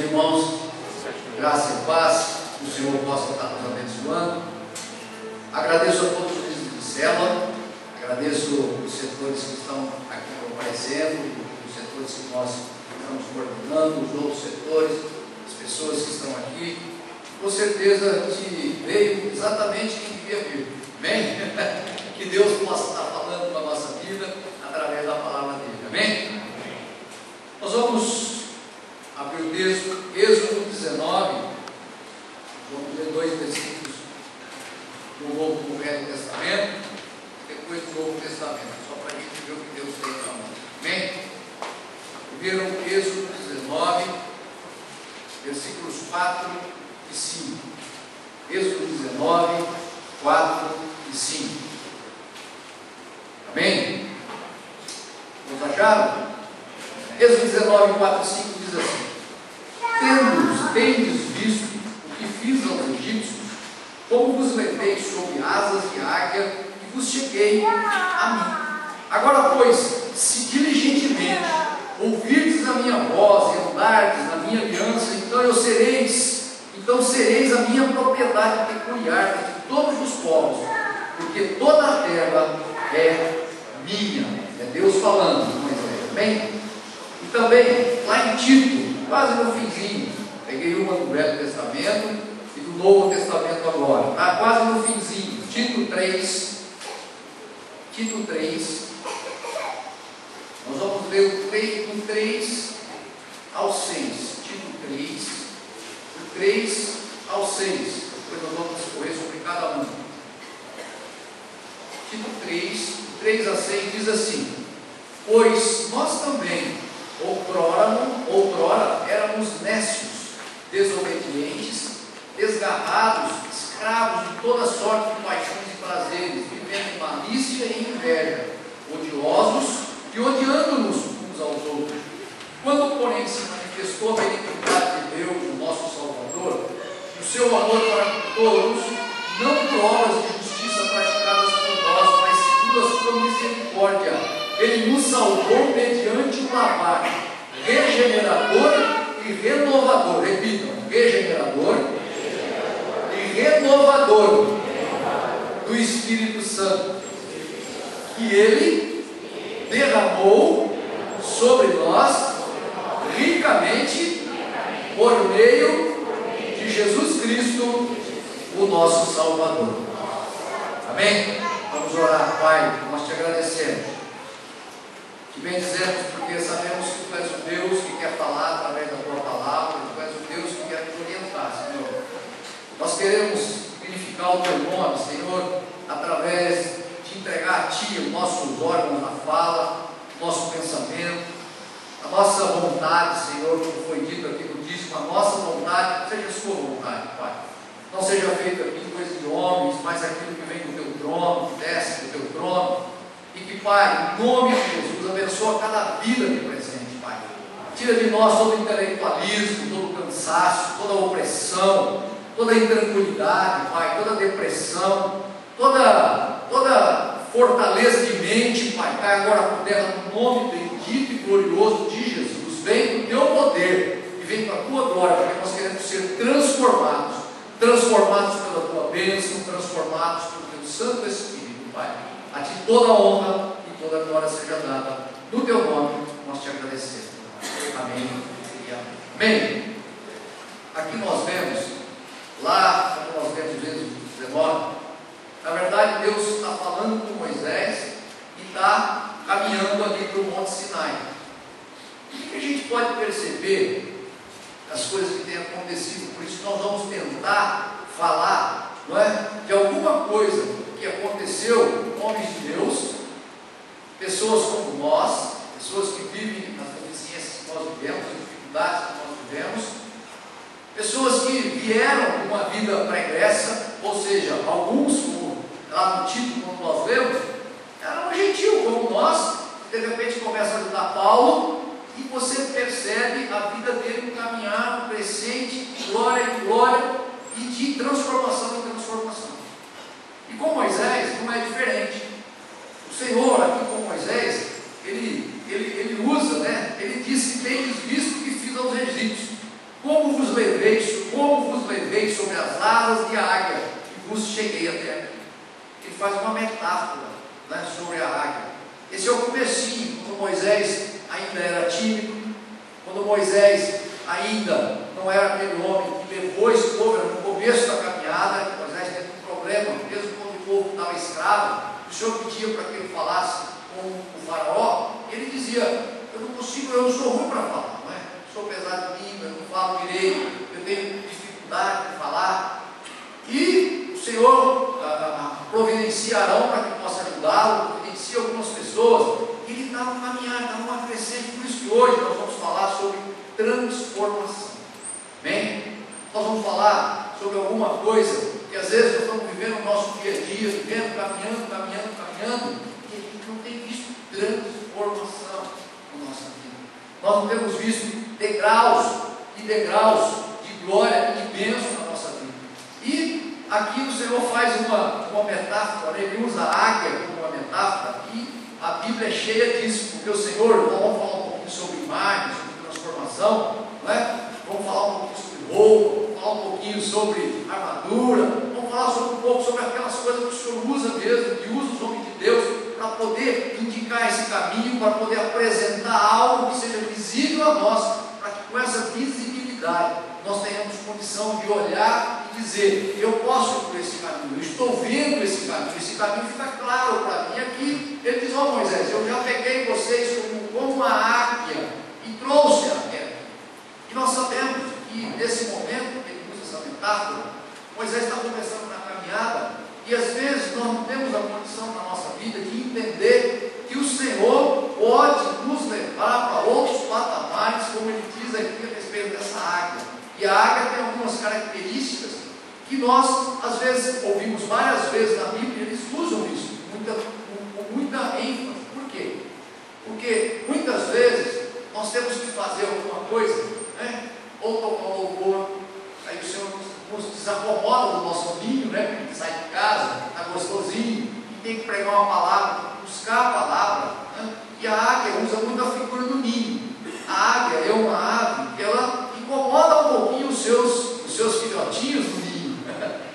irmãos, graça e paz, que o Senhor possa estar nos abençoando. Agradeço a todos os líderes de célula, agradeço os setores que estão aqui comparecendo, os setores que nós estamos coordenando, os outros setores, as pessoas que estão aqui. Com certeza que veio exatamente quem devia vir. Amém? Que Deus possa estar falando com a nossa vida através da palavra dele. Amém? Nós vamos abrir o texto, Êxodo 19, vamos ler 2 versículos do Velho Testamento, depois do Novo Testamento, só para a gente ver o que Deus tem para nós. Amém? Primeiro, Êxodo 19, versículos 4 e 5. Êxodo 19, 4 e 5. Amém? Vamos acharam? Êxodo 19, 4 e 5 diz assim: tendes visto o que fiz aos egípcios, como vos levei sob asas de águia e vos cheguei a mim. Agora, pois, se diligentemente ouvirdes a minha voz e andardes na minha aliança, então sereis a minha propriedade peculiar de todos os povos, porque toda a terra é minha. É Deus falando, Moisés. Amém? E também, lá em Tito, quase no finzinho, peguei uma do Velho Testamento e do Novo Testamento agora, tá? Quase no finzinho, Tito 3, nós vamos ler do 3 ao 6, Tito 3, do 3 ao 6, depois nós vamos discorrer sobre cada um. Tito 3, do 3 a 6 diz assim: pois nós também, outrora éramos nécios, desobedientes, desgarrados, escravos de toda sorte de paixões e prazeres, vivendo em malícia e inveja, odiosos e odiando-nos uns aos outros. Quando, porém, se manifestou a benignidade de Deus, o nosso Salvador, o seu amor para todos, não por obras de justiça praticadas por nós, mas segundo a sua misericórdia, Ele nos salvou mediante um lavado regenerador e renovador. Repitam: regenerador e renovador do Espírito Santo, que Ele derramou sobre nós ricamente por meio de Jesus Cristo, o nosso Salvador. Amém? Vamos orar. Pai, nós te agradecemos, te bendizemos, porque sabemos que tu és o Deus que quer falar através da tua palavra, tu és o Deus que quer te orientar, Senhor. Nós queremos glorificar o teu nome, Senhor, através de entregar a ti os nossos órgãos na fala, nosso pensamento, a nossa vontade, Senhor, como foi dito aqui no dízimo, a nossa vontade, seja a sua vontade, Pai. Não seja feito aqui coisa de homens, mas aquilo que vem do teu trono, que desce do teu trono. E que, Pai, em nome de Jesus, abençoa cada vida aqui presente, Pai. Tira de nós todo o intelectualismo, todo o cansaço, toda a opressão, toda a intranquilidade, Pai, toda a depressão, toda fortaleza de mente, Pai. Cai agora por terra no nome bendito e glorioso de Jesus. Vem com o teu poder e vem com a tua glória, porque nós queremos ser transformados pela tua bênção, transformados pelo teu Santo Espírito, Pai. A ti toda a honra e toda a glória seja dada no teu nome, nós te agradecemos. Amém e amém. Aqui nós vemos, lá quando nós vemos Êxodo 19, na verdade Deus está falando com Moisés e está caminhando ali para o Monte Sinai. O que a gente pode perceber das coisas que têm acontecido? Por isso nós vamos tentar falar, não é, de alguma coisa que aconteceu com homens de Deus, pessoas como nós, pessoas que vivem nas deficiências que nós vivemos, as dificuldades que nós vivemos, pessoas que vieram de uma vida pregressa, ou seja, alguns, como lá no título, quando nós lemos, eram gentil como nós, de repente começa a ajudar Paulo, e você percebe a vida dele caminhar, um crescente, de glória em glória, e de transformação em transformação. E com Moisés não é diferente. O Senhor aqui com Moisés, ele usa, né? Ele diz que tendes visto o que fiz aos egípcios, como faz uma metáfora, né, sobre a águia. Esse é o comecinho, quando Moisés ainda era tímido, quando Moisés ainda não era aquele homem que levou esse povo, era no começo da caminhada. Moisés teve um problema, mesmo quando o povo estava escravo, o Senhor pedia para que ele falasse com o faraó, e ele dizia: eu não consigo, eu sou ruim para falar, não é? Sou pesado de língua, eu não falo direito, eu tenho dificuldade de falar. E o Senhor providencia Arão para que possa ajudá-lo, providencia algumas pessoas. Ele estava caminhando, estava numa crescente. Por isso que hoje nós vamos falar sobre transformação. Amém? Nós vamos falar sobre alguma coisa que às vezes nós estamos vivendo no nosso dia a dia, vivendo, caminhando, e a gente não tem visto transformação na nossa vida. Nós não temos visto degraus e degraus de glória e de bênção na nossa vida. E aqui o Senhor faz uma metáfora, ele usa a águia como uma metáfora, e a Bíblia é cheia disso, porque o Senhor, nós vamos falar um pouquinho sobre imagem, sobre transformação, não é? Vamos falar um pouquinho sobre roupa, vamos falar um pouquinho sobre armadura, vamos falar um pouco sobre aquelas coisas que o Senhor usa mesmo, que usa os homens de Deus, para poder indicar esse caminho, para poder apresentar algo que seja visível a nós, para que com essa visibilidade nós tenhamos condição de olhar e dizer: eu posso ir por esse caminho, eu estou vendo esse caminho fica claro para mim. Aqui ele diz: ó Moisés, eu já peguei vocês como uma águia e trouxe a terra. E nós sabemos que nesse momento que ele usa essa metáfora, Moisés está começando na caminhada, e às vezes nós não temos a condição na nossa vida de entender que o Senhor pode nos levar para outros patamares, como ele diz aqui a respeito dessa águia. E a águia tem algumas características que nós, às vezes, ouvimos várias vezes na Bíblia, eles usam isso com muita ênfase. Por quê? Porque muitas vezes nós temos que fazer alguma coisa, né? Ou tocar um louvor, aí o Senhor nos desacomoda do nosso ninho, né? Porque a gente sai de casa, está gostosinho, e tem que pregar uma palavra, buscar a palavra, né? E a águia usa muito a figura do ninho. A águia é uma ave que ela incomoda um pouquinho os seus filhotinhos no ninho,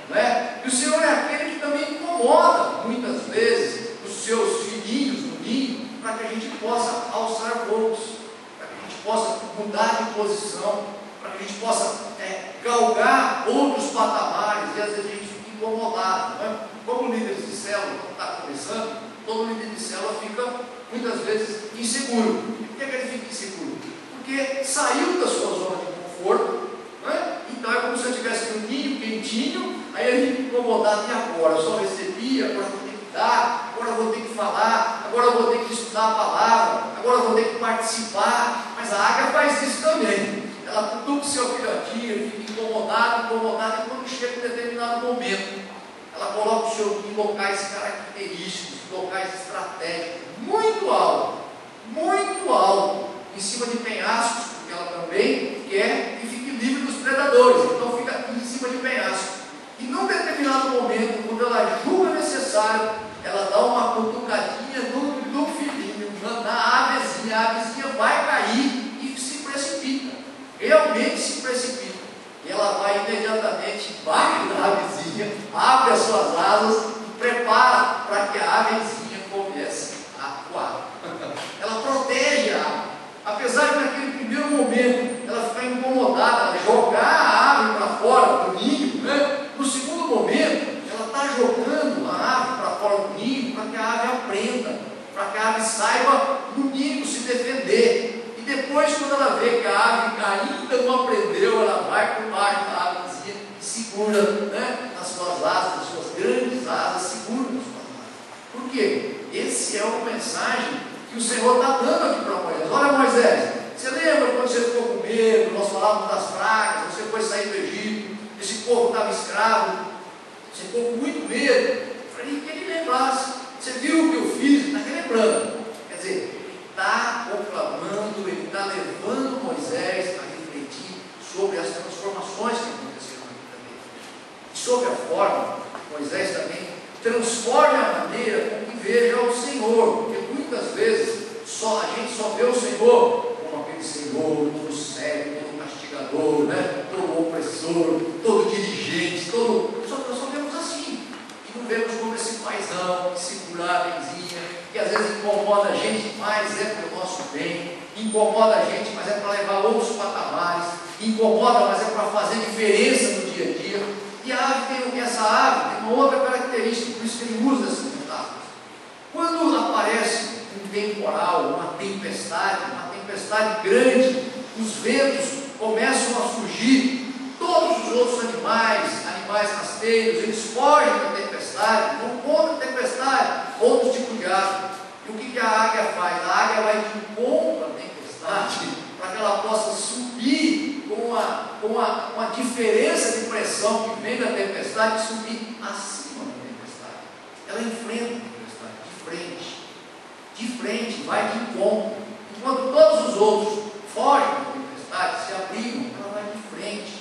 né? E o Senhor é aquele que também incomoda muitas vezes os seus filhinhos no ninho, para que a gente possa alçar voos, para que a gente possa mudar de posição, para que a gente possa galgar outros patamares, e às vezes a gente fica incomodado, né? Como líderes de célula, quando está começando, todo líder de célula fica muitas vezes inseguro. E por que ele fica inseguro? Porque saiu da sua zona de conforto, né? Então é como se eu estivesse no ninho quentinho, aí ele fica incomodado. E agora? Eu só recebi, agora eu vou ter que dar, agora eu vou ter que falar, agora eu vou ter que estudar a palavra, agora eu vou ter que participar. Mas a águia faz isso também. Ela cutuca o seu filhotinho, ele fica incomodado, e quando chega em determinado momento, ela coloca o seu em locais característicos, locais estratégicos, muito alto, em cima de penhascos, porque ela também quer que fique livre dos predadores, então fica em cima de penhascos. E num determinado momento, quando ela julga necessário, ela dá uma cutucadinha no filhinho, na avezinha, a avezinha vai cair e se precipita, realmente se precipita. E ela vai imediatamente embaixo da avezinha, abre as suas asas e prepara para que a avezinha comece a voar. Ela protege a ave. Apesar de naquele primeiro momento ela ficar incomodada, jogar a ave para fora do ninho, né? No segundo momento, ela está jogando a ave para fora do ninho para que a ave aprenda, para que a ave saiba no ninho se defender. E depois, quando ela vê que a ave ainda não aprendeu, ela vai por baixo da avezinha e segura, né, nas suas asas, nas suas grandes asas, segura nas suas asas. Por quê? Esse é uma mensagem que o Senhor está dando aqui para Moisés. Olha, Moisés, você lembra quando você ficou com medo? Nós falávamos das pragas, você foi sair do Egito, esse povo estava escravo, você ficou com muito medo. Eu falei que ele lembrasse. Você viu o que eu fiz? Está lembrando. Quer dizer, está proclamando, ele está levando Moisés a refletir sobre as transformações que aconteceram na vida dele. E sobre a forma, Moisés também transforma a maneira com que veja o Senhor, porque muitas vezes a gente só vê o Senhor como aquele Senhor todo sério, todo castigador, né? Todo opressor, todo dirigente, nós só vemos assim, e não vemos como esse paizão gente, mas é para o nosso bem. Incomoda a gente, mas é para levar outros patamares. Incomoda, mas é para fazer diferença no dia a dia. E a ave essa ave tem uma outra característica, por isso que ele usa essas metáforas. Quando aparece um temporal, uma tempestade grande, os ventos começam a surgir, todos os outros animais rasteiros, eles fogem da tempestade, vão contra a tempestade, outros tipos de ave. E o que a águia faz? A águia vai de encontro à tempestade, para que ela possa subir com a diferença de pressão que vem da tempestade, subir acima da tempestade. Ela enfrenta a tempestade, de frente, vai de encontro. Enquanto todos os outros fogem da tempestade, se abrigam, ela vai de frente.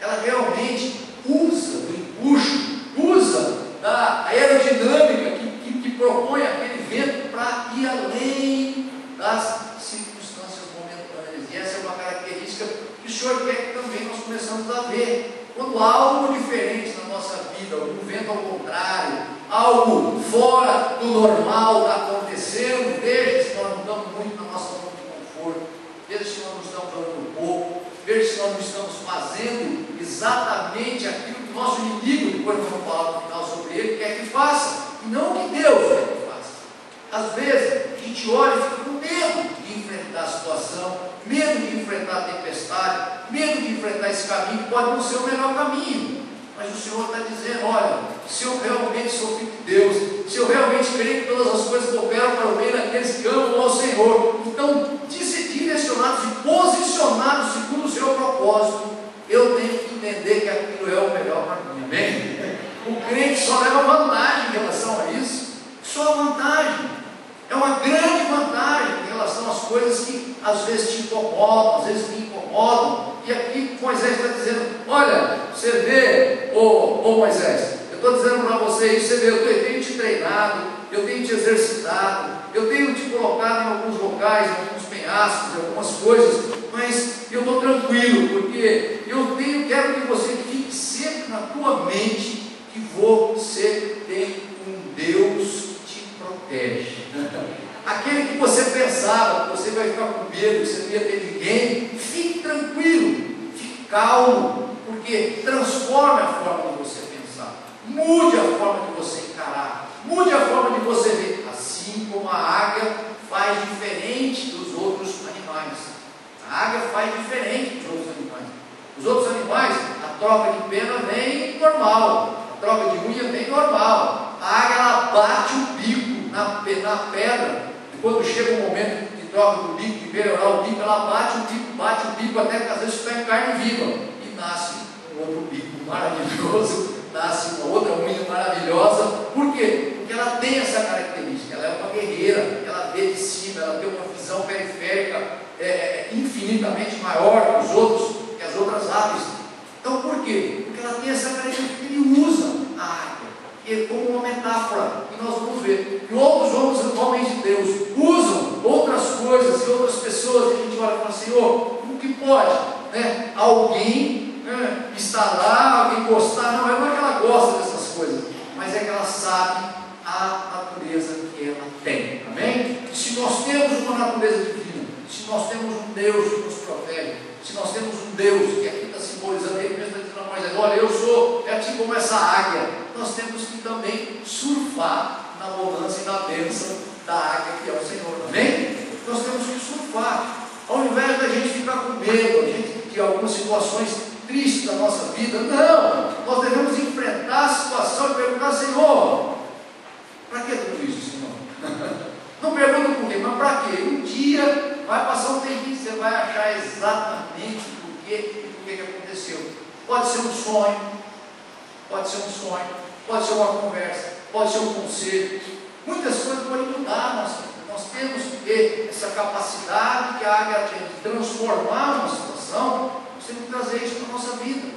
Ela realmente usa do empuxo, usa da aerodinâmica que propõe aquele vento para ir além das circunstâncias momentâneas. E essa é uma característica que o Senhor quer que também nós começamos a ver. Quando há algo diferente na nossa vida, um vento ao contrário, algo fora do normal está acontecendo, veja se nós não estamos muito na nossa zona de conforto, veja se nós não estamos falando pouco, veja se nós não estamos fazendo exatamente aquilo que o nosso inimigo, depois nós vamos falar no final sobre ele, quer que faça, e não o que Deus quer que faça. Às vezes a gente olha e fica com medo de enfrentar a situação, medo de enfrentar a tempestade, medo de enfrentar esse caminho que pode não ser o melhor caminho. Mas o Senhor está dizendo, olha, se eu realmente sou filho de Deus, se eu realmente creio que todas as coisas cooperam para o bem daqueles que amam ao Senhor, então direcionados e posicionados segundo o seu propósito, eu tenho que entender que aquilo é o melhor para mim, amém? O crente só leva vantagem em relação a isso, só vantagem, é uma grande vantagem em relação às coisas que às vezes te incomodam, às vezes me incomodam. E aqui Moisés está dizendo, olha, você vê, ô Moisés, eu estou dizendo para você isso, você vê, eu tenho te treinado, eu tenho te exercitado, eu tenho te colocado em alguns locais, em alguns penhascos, em algumas coisas, mas eu estou tranquilo, porque quero que você fique sempre na tua mente que você tem um Deus que te protege. Aquele que você pensava que você vai ficar com medo, que você não ia ter ninguém, fique tranquilo, fique calmo, porque transforme a forma de você pensar, mude a forma de você encarar, mude a forma de você ver, assim como a águia faz diferente dos outros animais. A águia faz diferente dos outros animais. Os outros animais, a troca de pena vem normal, a troca de unha vem normal. A águia, ela bate o bico na pedra. Quando chega o momento de troca do bico, de melhorar o bico, ela bate o bico até que às vezes fica em carne viva e nasce um outro bico maravilhoso, nasce uma outra unha maravilhosa. Por quê? Porque ela tem essa característica, ela é uma guerreira, ela vê de cima, ela tem uma visão periférica infinitamente maior que que as outras aves. Então por quê? Porque ela tem essa característica que ele usa a águia, que é como uma metáfora, e nós vamos ver que outros homens de Deus usam outras coisas e outras pessoas, e a gente olha e fala, Senhor, como que pode, né? Alguém estar lá, alguém gostar, não é que ela gosta dessas coisas, mas é que ela sabe a natureza que ela tem, amém? Se nós temos uma natureza divina, se nós temos um Deus que nos protege, se nós temos um Deus que aqui está simbolizando, ele mesmo está dizendo a Moisés, olha, eu sou assim como essa águia, nós temos que também surfar na bonança e na bênção da águia que é o Senhor, amém? Nós temos que surfar, ao invés da gente ficar com medo, de algumas situações tristes da nossa vida, não, nós devemos enfrentar a situação e perguntar, Senhor, para que tudo isso, Senhor? Não pergunta por quê, mas para quê? Um dia vai passar um tempinho, você vai achar exatamente por que aconteceu. Pode ser um sonho, pode ser uma conversa, pode ser um conselho. Muitas coisas podem mudar a nossa vida. Nós temos que ter essa capacidade que a águia tem de transformar uma situação, nós temos que trazer isso para a nossa vida.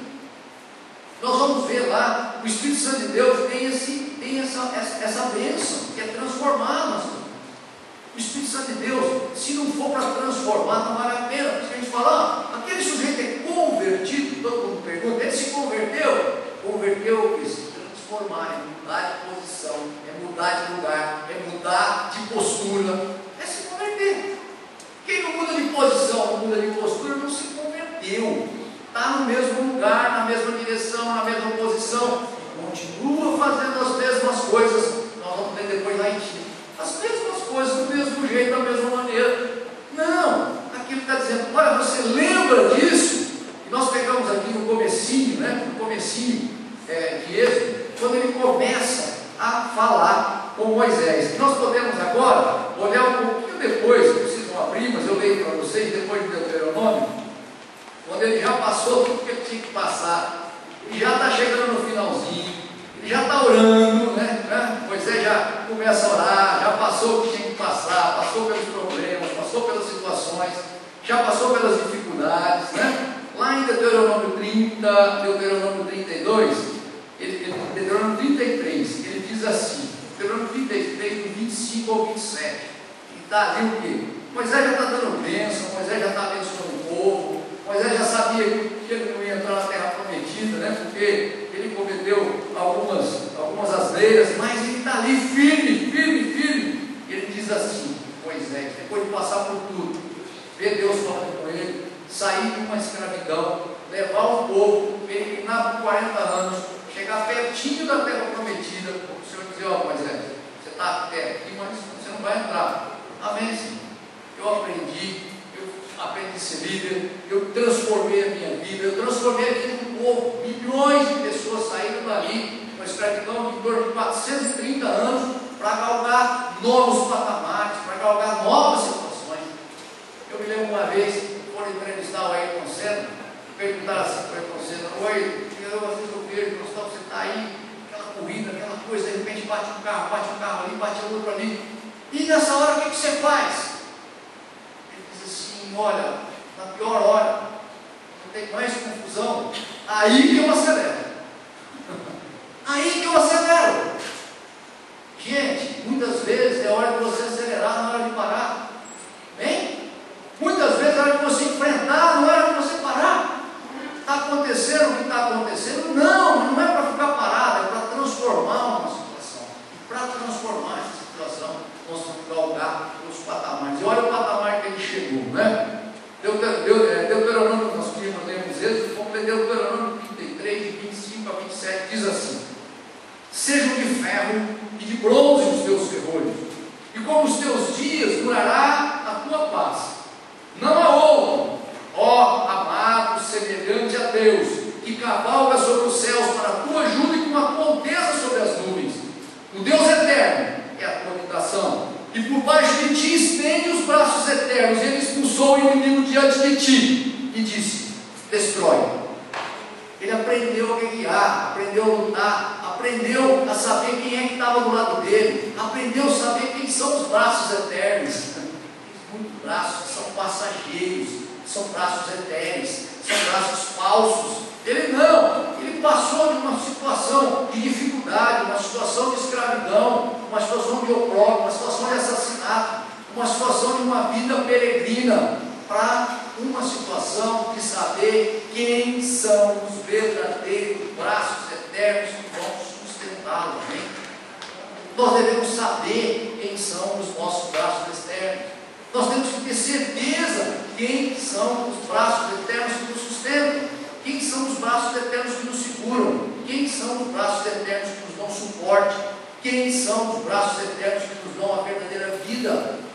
Nós vamos ver lá, o Espírito Santo de Deus tem essa bênção, que é transformar a nossa vida. O Espírito Santo de Deus, se não for para transformar, não vale a pena. Porque a gente fala, aquele sujeito é convertido, todo mundo pergunta, ele se converteu? Converteu é se transformar, é mudar de posição, é mudar de lugar, é mudar de postura. no mesmo lugar, na mesma direção, na mesma posição, continua fazendo as mesmas coisas. Nós vamos ler depois lá em Tito, as mesmas coisas, do mesmo jeito, da mesma maneira. Não, aqui ele está dizendo, olha, você lembra disso? E nós pegamos aqui no comecinho, de Êxodo, quando ele começa a falar com Moisés. Nós podemos agora olhar um pouquinho depois, vocês vão abrir, mas eu leio para vocês, depois do Deuteronômio, quando ele já passou tudo que ele tinha que passar, ele já está chegando no finalzinho, ele já está orando, Moisés já começa a orar, já passou o que tinha que passar, passou pelos problemas, passou pelas situações, já passou pelas dificuldades, Lá em Deuteronômio 30, Deuteronômio 32, Deuteronômio 33, ele diz assim, Deuteronômio 33, do 25 ao 27, ele está ali o quê? Moisés já está dando bênção, Moisés já está abençoando o povo, Moisés já sabia que ele não ia entrar na terra prometida, porque ele cometeu algumas asneiras, mas ele está ali firme, e ele diz assim, Moisés, depois de passar por tudo, ver Deus falando com ele, sair de uma escravidão, levar o povo, peregrinar por 40 anos, chegar pertinho da terra prometida, o Senhor dizer, Moisés, você está até aqui, mas você não vai entrar. Amém, Senhor? Eu aprendi a ser líder, eu transformei a minha vida, eu transformei a vida do povo, milhões de pessoas saíram dali, uma escravidão de torno de 430 anos, para galgar novos patamares, para galgar novas situações. Eu me lembro uma vez, quando entrevistar o Ayrton Senna, perguntaram assim para o Ayrton Senna, oi, às vezes eu vejo, Gustavo, você está aí, aquela corrida, aquela coisa, de repente bate um carro ali, bate outro ali, e nessa hora o que você faz? Ele diz assim, olha, na pior hora, não tem mais confusão, aí que eu acelero. Aí que eu acelero. Gente, muitas vezes é hora de você acelerar, não é hora de parar. Bem? Muitas vezes é hora de você enfrentar, não é hora de você parar. Está acontecendo o que está acontecendo? Não é para ficar parado, é para transformar uma situação. Para transformar essa situação, nós vamos galgar os patamares. E olha o patamar que ele chegou, Deuteronômio, nós temos Êxodo, vamos ler Deuteronômio 33, de 25 a 27, diz assim: sejam de ferro e de bronze os teus ferrolhos, e como os teus dias durará a tua paz. Não há outro, ó amado, semelhante a Deus, que cavalga sobre os céus para a tua ajuda e com a tua alteza sobre as nuvens. O Deus eterno é a tua habitação, e por baixo de ti estende os braços eternos. Ele expulsou o inimigo diante de ti e disse: destrói. Ele aprendeu a guerrear, aprendeu a lutar, aprendeu a saber quem é que estava do lado dele, aprendeu a saber quem são os braços eternos. Muitos braços são passageiros, são braços eternos, são braços falsos. Ele não, ele passou de uma situação de dificuldade, uma situação de escravidão, uma situação de opróbrio, uma situação de assassinato, uma situação de uma vida peregrina, para uma situação de saber quem são os verdadeiros braços eternos que vão sustentá-lo. Nós devemos saber quem são os nossos braços externos. Nós temos que ter certeza quem são os braços eternos que nos sustentam, quem são os braços eternos que nos seguram, quem são os braços eternos que nos dão suporte, quem são os braços eternos que nos dão a verdadeira vida.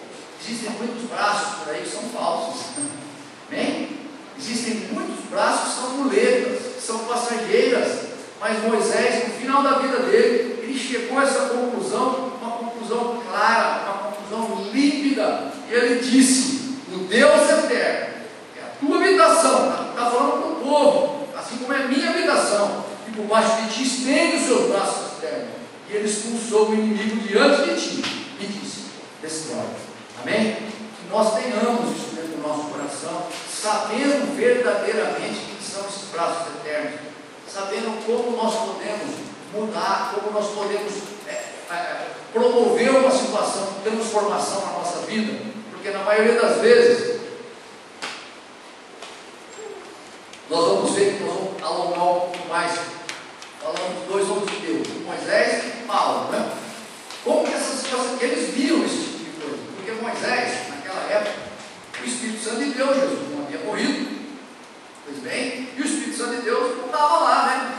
Existem muitos braços por aí que são falsos. Bem? Existem muitos braços que são muletas, que são passageiras. Mas Moisés, no final da vida dele, ele chegou a essa conclusão, uma conclusão clara, uma conclusão límpida. E ele disse: o Deus eterno é a tua habitação. Está falando para o povo, assim como é a minha habitação. E por baixo de ti estende os seus braços externos. E ele expulsou o inimigo diante de ti e disse: destrói. Amém? Que nós tenhamos isso dentro do nosso coração, sabendo verdadeiramente quem são esses braços eternos, sabendo como nós podemos mudar, como nós podemos promover uma situação de transformação na nossa vida, porque na maioria das vezes nós vamos ver que nós vamos alongar um pouco mais, falando dos dois homens de Deus, Moisés e Paulo, Como que essa situação, eles viram isso? Porque Moisés, naquela época, o Espírito Santo de Deus, Jesus não havia morrido, pois bem, e o Espírito Santo de Deus não estava lá, né?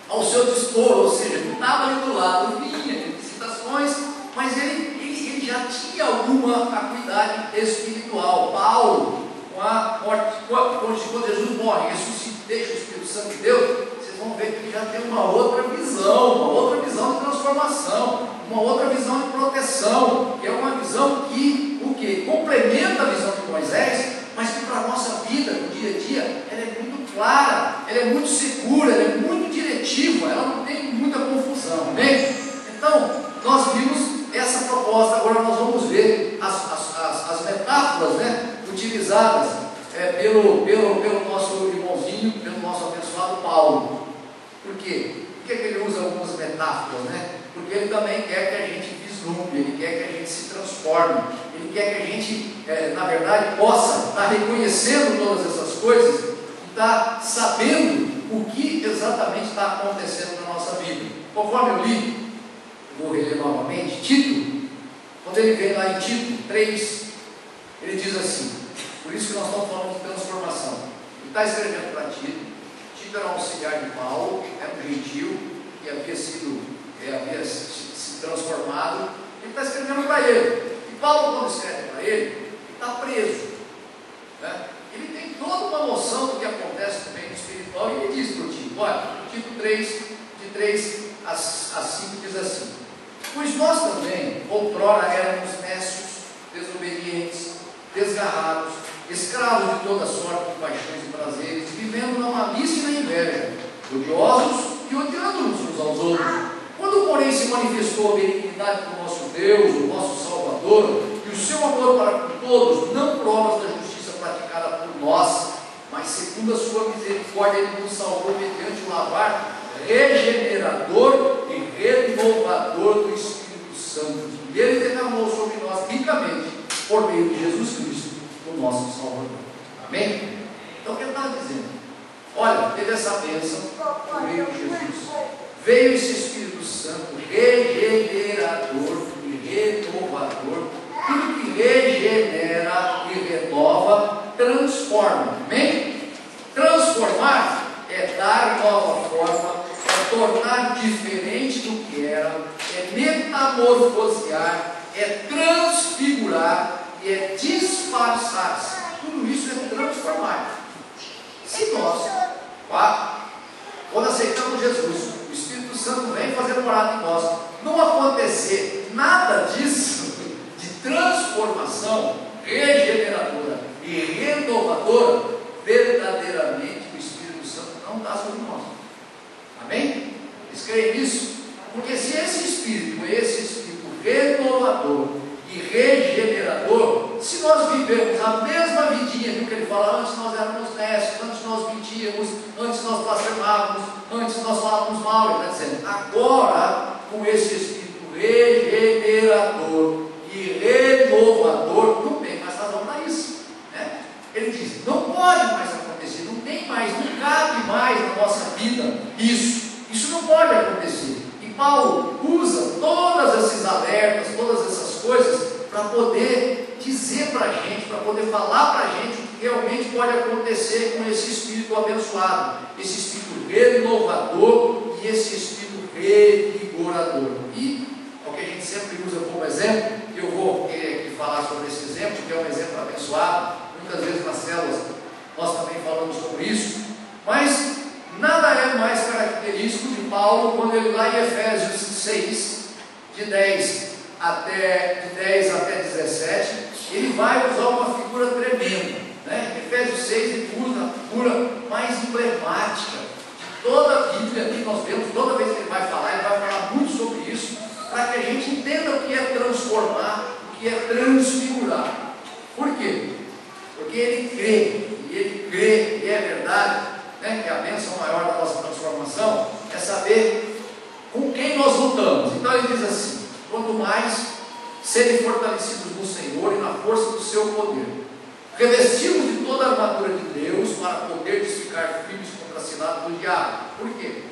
Ao seu dispor, ou seja, não estava ali do lado, vinha, visitações, mas ele já tinha alguma acuidade espiritual. Paulo, com a morte, quando Jesus morre, ressuscita, deixa o Espírito Santo de Deus, vocês vão ver que ele já tem uma outra visão de transformação, uma outra visão de proteção, que é uma visão que, o quê? Complementa a visão de Moisés, mas que para a nossa vida, no dia a dia, ela é muito clara, ela é muito segura, ela é muito diretiva, ela não tem muita confusão, amém? Então, nós vimos essa proposta, agora nós vamos ver as metáforas, né, utilizadas pelo nosso irmãozinho, pelo nosso abençoado Paulo. Por quê? Por que ele usa algumas metáforas, né? Porque ele também quer que a gente vislumbre, ele quer que a gente se transforme, ele quer que a gente, na verdade, possa estar reconhecendo todas essas coisas e estar sabendo o que exatamente está acontecendo na nossa vida. Conforme eu li, vou reler novamente, Tito, quando ele vem lá em Tito 3, ele diz assim, por isso que nós estamos falando de transformação. Ele está escrevendo para Tito. Tito era um auxiliar de Paulo, era um gentil, que havia se transformado. Ele está escrevendo para ele. E Paulo, quando escreve para ele está preso, né? Ele tem toda uma noção do que acontece no meio espiritual, e ele diz para o Tito, olha, Tito 3, de 3 a 5, diz assim, pois nós também, outrora, éramos nécios, desobedientes, desgarrados, escravos de toda sorte de paixões e prazeres, vivendo na malícia e na inveja, odiosos e odiando-nos uns aos outros. Quando, porém, se manifestou a benignidade do nosso Deus, o nosso Salvador, e o seu amor para com todos, não por obras da justiça praticada por nós, mas segundo a sua misericórdia, ele nos salvou mediante o lavar regenerador e renovador do Espírito Santo, e ele derramou sobre nós ricamente, por meio de Jesus Cristo, o nosso Salvador. Amém? Então o que ele estava dizendo? Olha, teve essa bênção por meio de Jesus. Veio esse Espírito Santo regenerador e renovador. Tudo que regenera e renova, transforma. Amém? Transformar é dar nova forma, é tornar diferente do que era, é metamorfosear, é transfigurar e é disfarçar-se. Tudo isso é transformar. Se nós, quando aceitamos Jesus, o Espírito Santo vem fazer morada em nós, não acontecer nada disso, de transformação regeneradora e renovadora, verdadeiramente o Espírito Santo não está sobre nós. Amém? Vocês creem nisso? Porque se esse Espírito renovador e regenerador, se nós vivemos a mesma vidinha, viu que ele fala, antes nós éramos nécios, antes nós mentíamos, antes nós blasfemávamos, antes nós falávamos mal, ele está dizendo, agora, com esse Espírito regenerador e renovador, não tem mais razão para isso, né? Ele diz, não pode mais acontecer, não tem mais, não cabe mais na nossa vida isso não pode acontecer. E Paulo usa todos esses alertas, todas essas coisas, para poder dizer para a gente, para poder falar para a gente o que realmente pode acontecer com esse Espírito abençoado, esse Espírito renovador e esse Espírito revigorador. E é o que a gente sempre usa como exemplo, e eu vou aqui falar sobre esse exemplo, que é um exemplo abençoado. Muitas vezes nas células nós também falamos sobre isso, mas nada é mais característico de Paulo quando ele lá em Efésios 6, de 10 até 17, ele vai usar uma figura tremenda, né? Em Efésios 6 ele usa a figura mais emblemática de toda a Bíblia, que nós vemos, toda vez que ele vai falar muito sobre isso, para que a gente entenda o que é transformar, o que é transfigurar. Por quê? Porque ele crê, e é verdade, né, que a bênção maior da nossa transformação é saber com quem nós lutamos. Então ele diz assim, quanto mais serem fortalecidos no Senhor e na força do seu poder, revestimos de toda a armadura de Deus para poder ficar firmes contra a cilada do diabo. Por quê?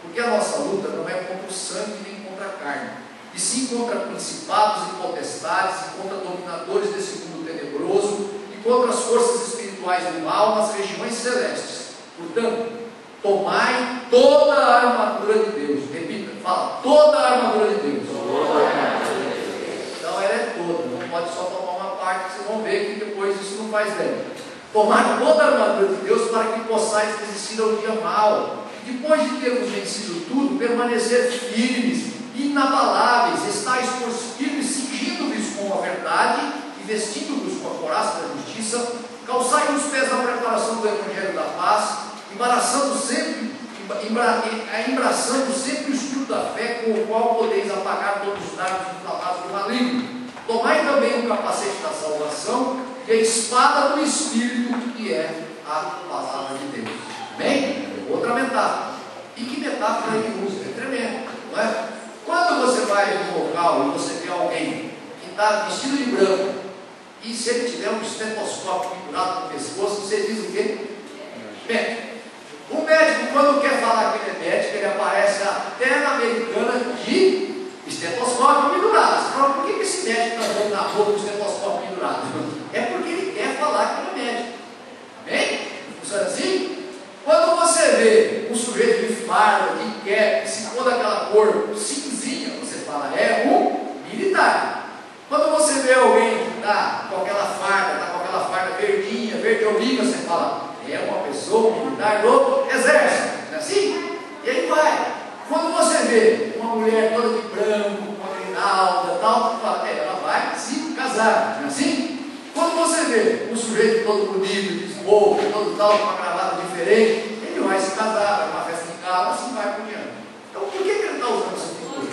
Porque a nossa luta não é contra o sangue nem contra a carne, e sim contra principados e potestades, e contra dominadores desse mundo tenebroso, e contra as forças espirituais do mal nas regiões celestes. Portanto, tomai toda a armadura de Deus. Repita, fala, toda a armadura de Deus. Então ela é toda, não pode só tomar uma parte, vocês vão ver que depois isso não faz bem. Tomar toda a armadura de Deus para que possais resistir ao dia mau. Depois de termos vencido tudo, permanecer firmes, inabaláveis, estáis por firmes, cingindo-vos com a verdade e vestindo-vos com a couraça da justiça, calçai os pés na preparação do Evangelho da paz, embraçando sempre o escudo da fé, com o qual podeis apagar todos os dardos inflamados do maligno. Tomai também o capacete da salvação e a espada do Espírito, que é a palavra de Deus. Amém? Outra metáfora. E que metáfora ele usa? É tremendo, não é? Quando você vai no local e você vê alguém que está vestido de branco, e se ele tiver um estetoscópio pendurado no pescoço, você diz o quê? Médico. O médico, quando quer falar que ele é médico, ele aparece até na Americana de estetoscópio pendurado. Você fala, por que esse médico está andando na rua com o estetoscópio pendurado? É porque ele quer falar que ele é médico. Amém? Funciona assim? Quando você vê um sujeito de farda, de cap, se for daquela cor cinzinha, você fala, é um militar. Quando você vê alguém que está com aquela farda verdinha, verde oliva, você fala, é uma pessoa militar do exército. Não é assim? E aí vai. Quando você vê uma mulher toda de branco, com uma grinalda, tal, você fala, ela vai se casar. Não é assim? Quando você vê um sujeito todo bonito, de smoke, todo tal, com uma gravata diferente, ele vai se casar, vai para uma festa de carro, assim vai por diante. Então por que ele está usando essa pintura?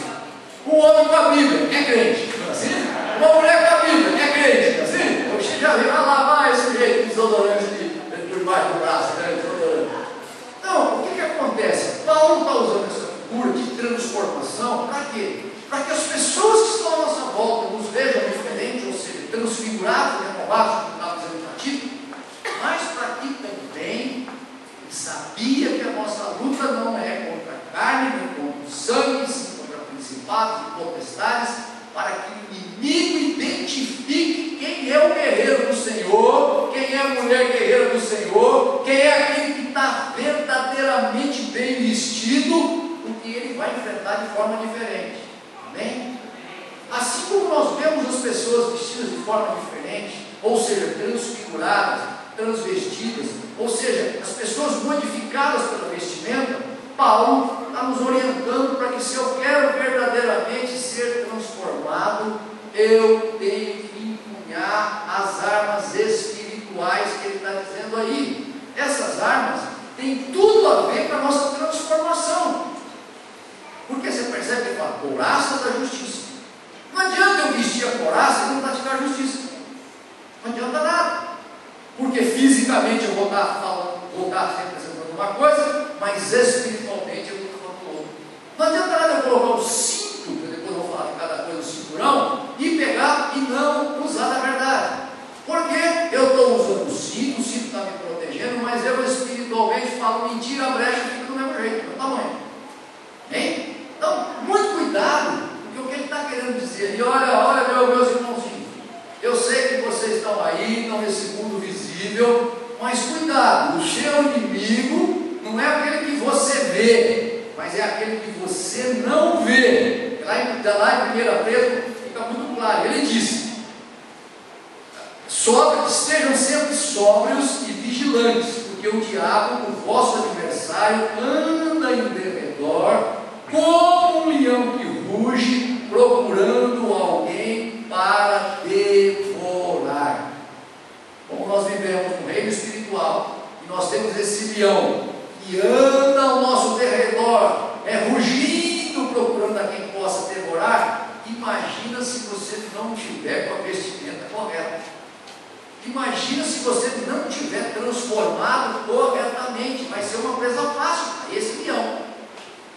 Um homem com a Bíblia é crente, não é assim? Uma mulher com a Bíblia é crente, não é assim? Você já viu, lá vai esse sujeito desodorante por debaixo do braço, né? Desodorante. Então, o que acontece? Paulo está usando essa figura de transformação para quê? Para que as pessoas que estão à nossa volta nos vejam diferentes, ou seja, transfigurados, renovados, como estava dizendo para Tito, mas para que também ele sabia que a nossa luta não é contra a carne, nem contra o sangue, sim contra principados e potestades, para que o inimigo identifique quem é o guerreiro do Senhor, quem é a mulher guerreira do Senhor, quem é aquele que está verdadeiramente bem vestido, porque ele vai enfrentar de forma diferente. Amém? Assim como nós vemos as pessoas vestidas de forma diferente, ou seja, transfiguradas, transvestidas, ou seja, as pessoas modificadas pela vestimenta, Paulo está nos orientando para que, se eu quero verdadeiramente ser transformado, eu tenho que empunhar as armas espirituais que ele está dizendo aí. Essas armas têm tudo a ver com a nossa transformação. Porque você percebe que ele fala, couraça da justiça. Não adianta eu vestir a couraça e não praticar a justiça. Não adianta nada. Porque fisicamente eu vou estar representando uma coisa, mas espiritualmente eu vou estar falando outra. Não adianta nada eu colocar o cinto, que depois eu vou falar de cada coisa, o cinturão, e pegar e não usar da verdade. Porque eu estou usando o cinto está me protegendo, mas eu espiritualmente falo mentira, a brecha fica do mesmo jeito, do meu tamanho. Hein? Então, muito cuidado, porque o que ele está querendo dizer, e olha meus irmãozinhos, eu sei que vocês estão aí, estão nesse mundo visível, mas cuidado, o seu inimigo não é aquele que você vê, mas é aquele que você não vê. Lá em 1 Pedro fica muito claro, ele diz, estejam sempre sóbrios e vigilantes, porque o diabo, o vosso adversário, anda em derredor, como um leão que ruge, procurando alguém para devorar. Como nós vivemos no reino espiritual, e nós temos esse leão que anda ao nosso derredor, rugindo, procurando a quem possa devorar. Imagina se você não tiver com a vestimenta correta. Imagina se você não tiver transformado corretamente. Vai ser uma presa fácil para esse leão.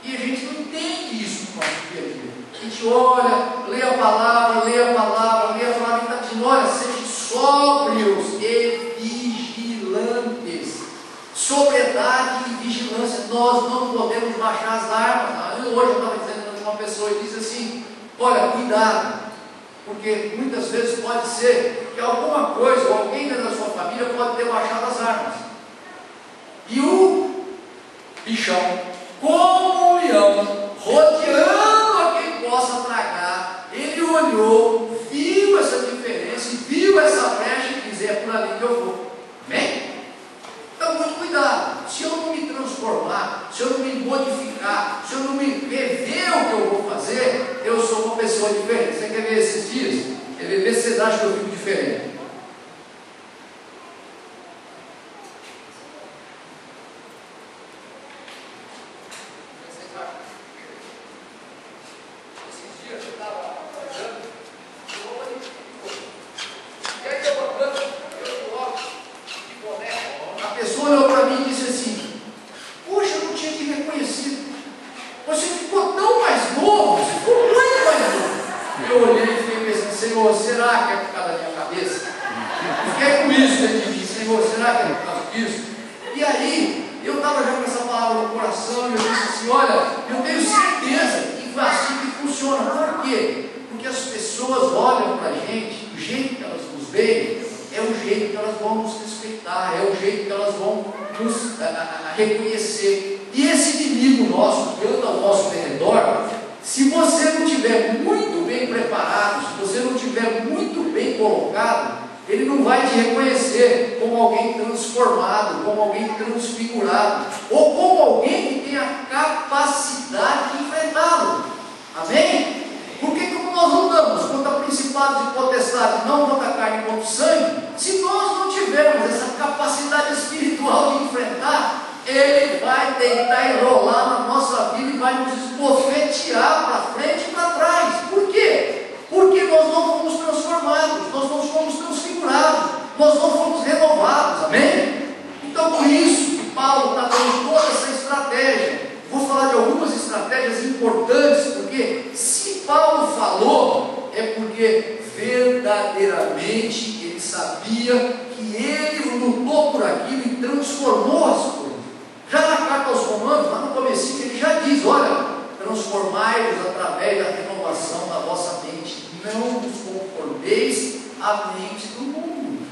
E a gente não entende isso no nosso dia a dia. A gente olha, lê a palavra, e está dizendo, olha, sejam sóbrios e vigilantes. Sobriedade e vigilância. Nós não podemos baixar as armas. Hoje eu estava dizendo com uma pessoa e disse assim, olha, cuidado, porque muitas vezes pode ser que alguma coisa, ou alguém dentro da sua família pode ter baixado as armas. E o chão, como um leão, rodeando a quem possa tragar. Ele olhou, viu essa diferença, viu essa brecha e disse: é por ali que eu vou. Amém? Então, muito cuidado. Se eu não me transformar, se eu não me modificar, se eu não me rever o que eu vou fazer, eu sou uma pessoa diferente. Você quer ver esses dias? Quer ver se vocês acham que eu fico diferente? Reconhecer. E esse inimigo nosso que anda ao nosso redor, se você não estiver muito bem preparado, se você não estiver muito bem colocado, ele não vai te reconhecer como alguém transformado, como alguém transfigurado, ou como alguém que tem a capacidade de enfrentá-lo. Amém? Porque como nós lutamos contra principados e potestades, não contra a carne e contra o sangue, se nós não tivermos essa capacidade espiritual de enfrentar, ele vai tentar enrolar na nossa vida e vai nos esbofetear para frente e para trás. Por quê? Porque nós não fomos transformados, nós não fomos transfigurados, nós não fomos renovados. Amém? Então, por isso que Paulo está dando toda essa estratégia. Vou falar de algumas estratégias importantes, porque se Paulo falou, é porque verdadeiramente ele sabia que ele lutou por aquilo e transformou as coisas. Já na carta aos Romanos, lá no comecinho, ele já diz: olha, transformai-vos através da renovação da vossa mente, não vos conformeis à mente do mundo.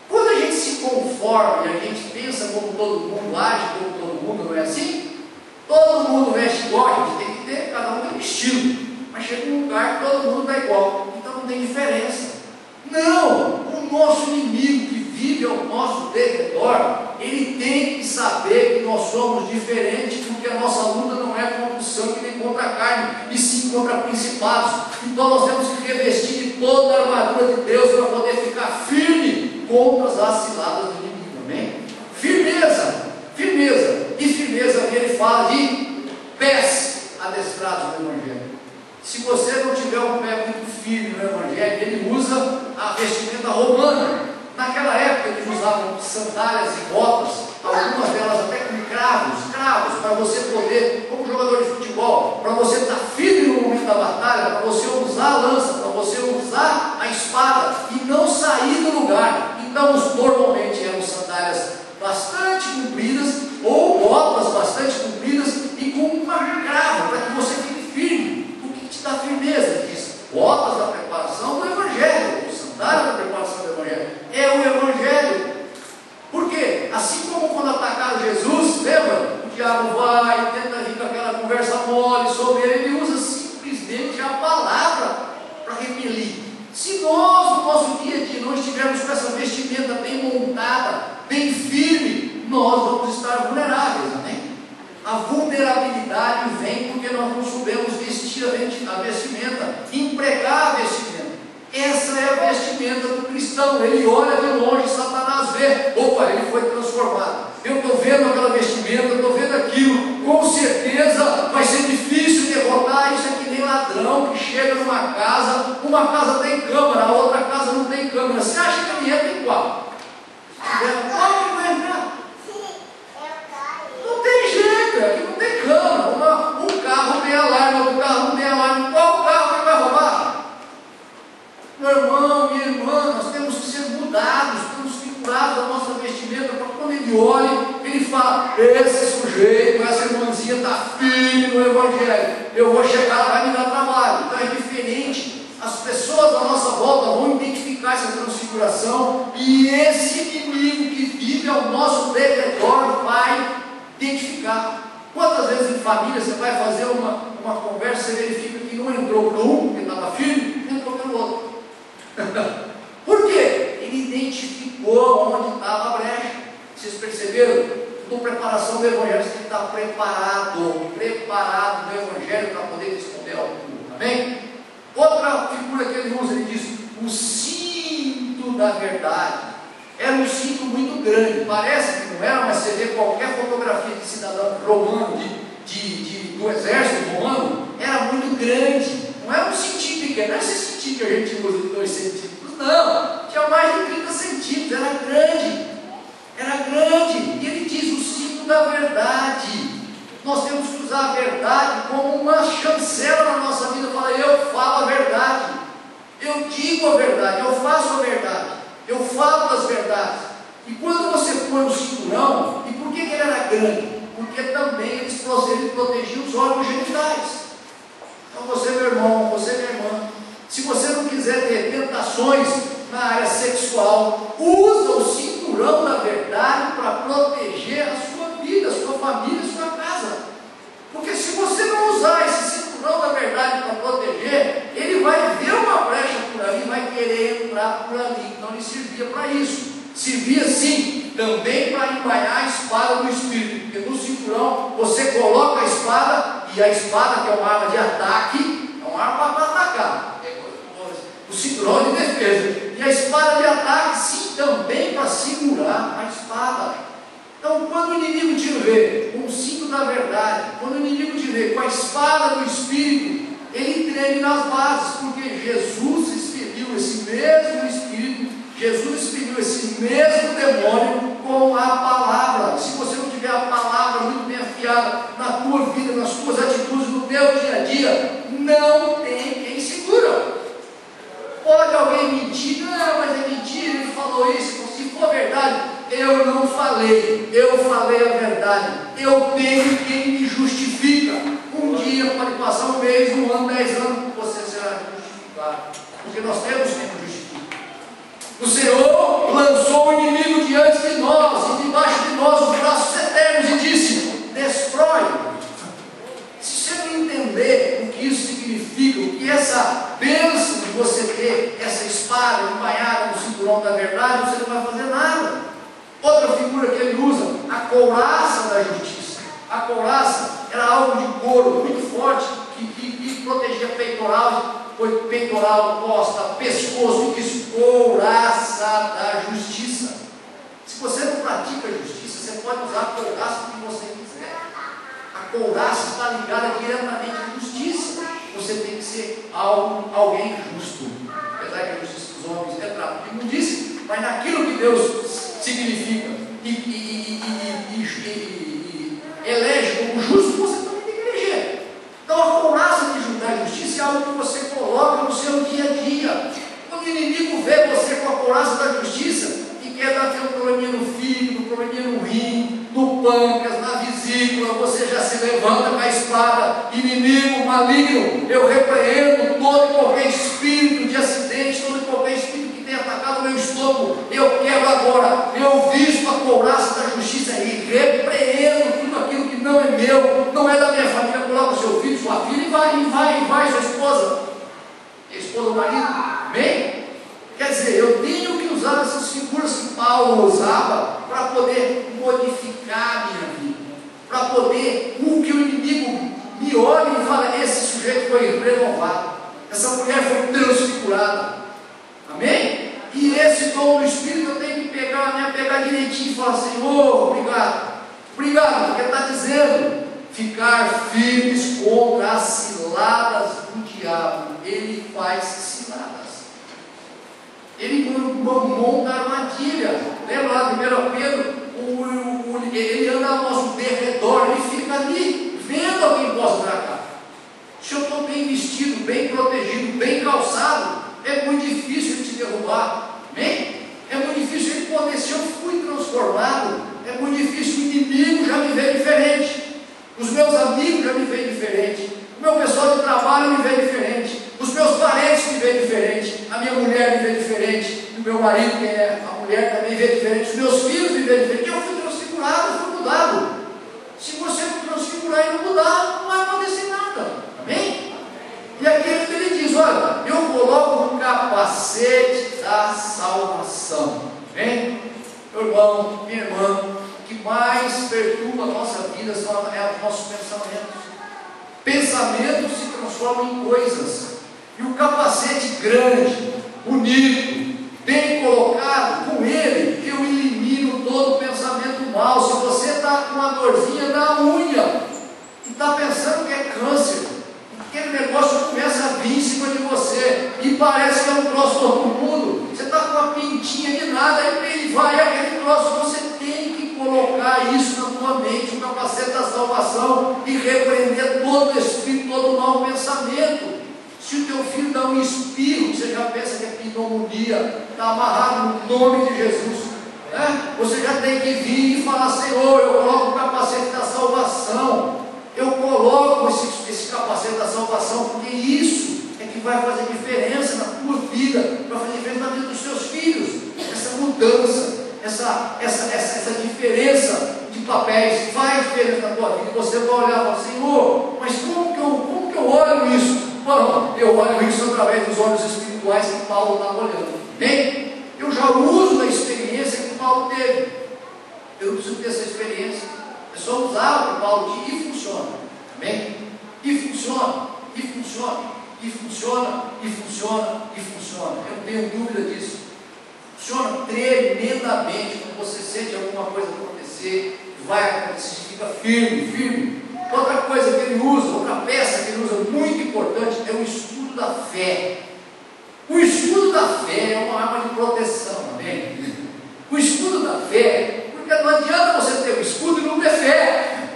Quando a gente se conforma e a gente pensa como todo mundo, age como todo mundo, não é assim? Todo mundo veste igual, a gente tem que ter, cada um tem um estilo, mas chega um lugar que todo mundo está igual, então não tem diferença. Não, o nosso inimigo que vive ao nosso derredor, ele tem que saber que nós somos diferentes, porque a nossa luta não é contra o sangue nem contra a carne, e sim contra principados. Então nós temos que revestir de toda a armadura de Deus para poder ficar firme contra as ciladas do inimigo. Amém? Firmeza, firmeza, e firmeza que ele fala de pés adestrados no Evangelho. Se você não tiver um pé muito firme no Evangelho, ele usa a vestimenta romana. Naquela época eles usavam sandálias e botas, algumas delas até com cravos, para você poder, como jogador de futebol, para você estar firme no momento da batalha, para você usar a lança, para você usar a espada e não sair do lugar. Então, normalmente eram sandálias bastante compridas ou botas bastante compridas e com uma cravo, para que você fique firme. O que te dá firmeza? Diz: botas da preparação do Evangelho, sandálias da preparação do Evangelho. É o Evangelho. Por quê? Assim como quando atacaram Jesus, lembra? O diabo vai e tenta vir com aquela conversa mole sobre ele, ele usa simplesmente a palavra para repelir. Se nós, no nosso dia a dia, não estivermos com essa vestimenta bem montada, bem firme, nós vamos estar vulneráveis. Amém? A vulnerabilidade vem porque nós não soubemos vestir a vestimenta, empregar a vestimenta. Essa é a vestimenta do cristão. Ele olha de longe, Satanás vê: opa, ele foi transformado. Eu estou vendo aquela vestimenta, eu estou vendo aquilo. Com certeza vai ser difícil derrotar. Isso é que nem ladrão que chega numa casa, uma casa tem câmera, a outra casa não tem câmera. Você acha que ele entra em qual? Qual que vai entrar? Não tem jeito, aqui não tem câmera. Um carro tem alarme, outro carro não tem alarme. Qual carro que vai roubar? Meu irmão, minha irmã, nós temos que ser mudados, temos que curar da nossa vestimenta, para quando ele olha, ele fala: esse sujeito, essa irmãzinha está firme no Evangelho, eu vou chegar lá, vai me dar trabalho. Então é diferente, as pessoas à nossa volta vão identificar essa transfiguração, e esse inimigo que vive ao nosso derredor vai identificar. Quantas vezes em família você vai fazer uma conversa, você verifica que não entrou para um, porque estava firme, entrou pelo outro. Por quê? Ele identificou onde estava a brecha. Vocês perceberam? Na preparação do Evangelho, você tem que estar preparado do Evangelho para poder responder ao público. Amém? Outra figura que ele usa, ele diz, o cinto da verdade. Era um cinto muito grande, parece que não era, mas você vê qualquer fotografia de cidadão romano, do exército romano, era muito grande. Não era um cintinho pequeno, não é esse cintinho que a gente usa de 2 centímetros, não, tinha mais de 30 centímetros, era grande, e ele diz o cinto da verdade. Nós temos que usar a verdade como uma chancela na nossa vida. Fala, eu falo a verdade, eu digo a verdade, eu faço a verdade, eu falo das verdades. E quando você põe o cinturão, e por que ele era grande? Porque também ele protegia os órgãos genitais. Então você, meu irmão, você, minha irmã, se você não quiser ter tentações na área sexual, usa o cinturão da verdade para proteger a sua vida, a sua família, a sua casa. Porque se você não usar esse cinturão da verdade para proteger, ele vai ver uma brecha por ali, vai querer entrar por ali. Não lhe servia para isso. Servia sim, também para embainhar a espada do Espírito. Porque no cinturão você coloca a espada, e a espada, que é uma arma de ataque, é uma arma para atacar. O cinturão de defesa. E a espada de ataque, sim, também para segurar a espada. Então, quando o inimigo te vê com o cinto da verdade, quando o inimigo te vê com a espada do Espírito, ele treme nas bases, porque Jesus expeliu esse mesmo Espírito, Jesus expeliu esse mesmo demônio com a palavra. Se você não tiver a palavra muito bem afiada na tua vida, nas tuas atitudes, no teu dia a dia, não tem quem segura. Pode alguém mentir? Não, mas é mentira, ele falou isso. Se for verdade, eu não falei, eu falei a verdade. Eu tenho quem me justifica. Um dia pode passar um mês, um ano, 10 anos, você será justificado. Porque nós temos quem nos justifica. O Senhor lançou o inimigo diante de nós, e debaixo de nós os braços eternos, e disse: destrói. Se você não entender o que isso significa, o que essa bênção de você ter essa espada embainhada no cinturão da verdade, você não vai fazer nada. Outra figura que ele usa, a couraça da justiça. A couraça era algo de couro muito forte, que protegia peitoral, costa, pescoço, e diz couraça da justiça. Se você não pratica a justiça, você pode usar a couraça que você quiser. A couraça está ligada diretamente à justiça. Você tem que ser alguém justo. Apesar que a justiça dos homens é trapo de imundice, mas naquilo que Deus significa e elege como justo, você também tem que eleger. Então a couraça da justiça é algo que você coloca no seu dia a dia. Quando o inimigo vê você com a couraça da justiça e quer dar um probleminha no fígado, um probleminha no rim, no pâncreas, na vesícula, você já se levanta com a espada. Inimigo maligno, eu repreendo todo e qualquer espírito de acidente, todo e qualquer espírito que tenha atacado o meu estômago. Eu quero agora, eu visto a couraça da justiça e repreendo tudo aquilo que não é meu, não é da minha família. Coloca o seu filho, sua filha, e vai, sua esposa, esposa ou marido, amém? Quer dizer, eu tenho que usar essas figuras que Paulo usava para poder modificar a minha vida, para poder, o que o inimigo me olhe e fale: esse sujeito foi renovado, essa mulher foi transfigurada, amém? E esse dom do Espírito eu tenho que pegar direitinho e falar: Senhor, obrigado, porque está dizendo, ficar firmes contra as ciladas do diabo. Ele faz ciladas, ele monta armadilha. Lembra lá de 1 Pedro? Ele anda ao nosso derredor, ele fica ali, vendo alguém possa cá. Se eu estou bem vestido, bem protegido, bem calçado, é muito difícil ele te derrubar, amém? É muito difícil ele poder, se eu fui transformado, é muito difícil, o inimigo já me vê diferente, os meus amigos já me veem diferente, o meu pessoal de trabalho me vê diferente, os meus parentes me veem diferente, a minha mulher me vê diferente, o meu marido, que é a mulher, também vê diferente, os meus filhos me veem diferente. Eu fui transfigurado, eu fui mudado. Se você não transfigurado, para ele mudar, não vai acontecer nada. Amém? E aqui ele diz, olha, eu coloco o capacete da salvação. Amém? Meu irmão, minha irmã, o que mais perturba a nossa vida são os nossos pensamentos. Pensamentos se transformam em coisas. E o capacete grande, bonito, bem colocado, com ele eu elimino todo o pensamento mal. Se você está com uma dorzinha na unha e está pensando que é câncer, aquele negócio começa a vir em cima de você e parece que é um troço do outro mundo, você está com uma pintinha de nada, aí ele vai, aquele troço, você tem que colocar isso na tua mente, o capacete da salvação, e repreender todo espírito, todo mau pensamento. Se o teu filho dá um espirro, você já pensa que é pneumonia, está amarrado no nome de Jesus, né? Você já tem que vir e falar, Senhor, eu coloco o capacete da salvação, eu coloco esse capacete da salvação, porque isso é que vai fazer diferença na tua vida, vai fazer diferença na vida dos teus filhos. Essa mudança, essa diferença de papéis faz diferença na tua vida. E você vai olhar e falar, Senhor, mas como que eu olho isso? Bom, eu olho isso através dos olhos espirituais que Paulo estava olhando. Bem, eu já uso da experiência que Paulo teve. Eu não preciso ter essa experiência. É só usar o que Paulo tinha e funciona. Amém? E funciona, e funciona, e funciona, e funciona, e funciona. Eu não tenho dúvida disso. Funciona tremendamente. Quando você sente alguma coisa acontecer, vai acontecer, fica firme, firme. Outra coisa que ele usa, outra peça que ele usa muito importante é o escudo da fé. O escudo da fé é uma arma de proteção, amém? O escudo da fé, porque não adianta você ter o escudo e não ter fé.